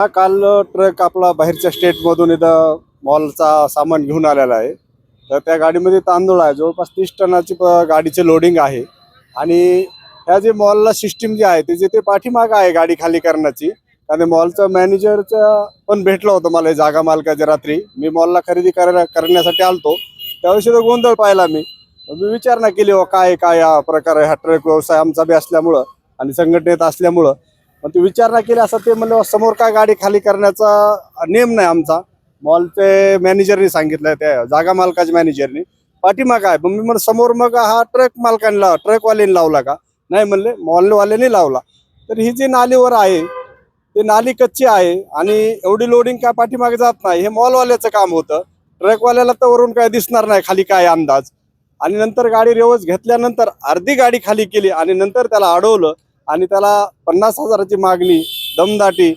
हा काल ट्रक आपला बाहेरच्या स्टेटमधून इथं मॉलचा सामान घेऊन आलेला आहे. तर त्या गाडीमध्ये तांदूळ आहे, जवळपास 30 टनाची गाडीचे लोडिंग आहे. आणि ह्या जे मॉलला सिस्टीम जी आहे त्याची ते पाठीमागं आहे गाडी खाली करण्याची. आणि मॉलचं मॅनेजरचं पण भेटलं होतं मला जागा मालकाच्या रात्री. मी मॉलला खरेदी करण्यासाठी आलतो, त्यावेळेस तो गोंधळ पाहिला मी विचारणा केली, हो काय काय हा प्रकार आहे, हा ट्रक व्यवसाय आमचा बी असल्यामुळं आणि संघटनेत असल्यामुळं मग ती विचारणा केली. असं ते म्हणलं समोर काय गाडी खाली करण्याचा नेम नाही आमचा. मॉलचे मॅनेजरनी सांगितलं, त्या जागा मालकाच्या मॅनेजरनी पाठीमागं आहे. मग मी म्हणलं समोर मग हा ट्रकवाल्याने लावला का? नाही म्हणले, मॉलवाल्याने लावला. तर ही जी नालीवर आहे ते नाली कच्ची आहे आणि एवढी लोडिंग काय पाठीमागे जात नाही. हे मॉलवाल्याचं काम होतं. ट्रकवाल्याला तर वरून काय दिसणार नाही खाली काय अंदाज. आणि नंतर गाडी रिवर्स घेतल्यानंतर अर्धी गाडी खाली केली आणि नंतर त्याला अडवलं आणि त्याला 50,000ची मागणी दमदाटी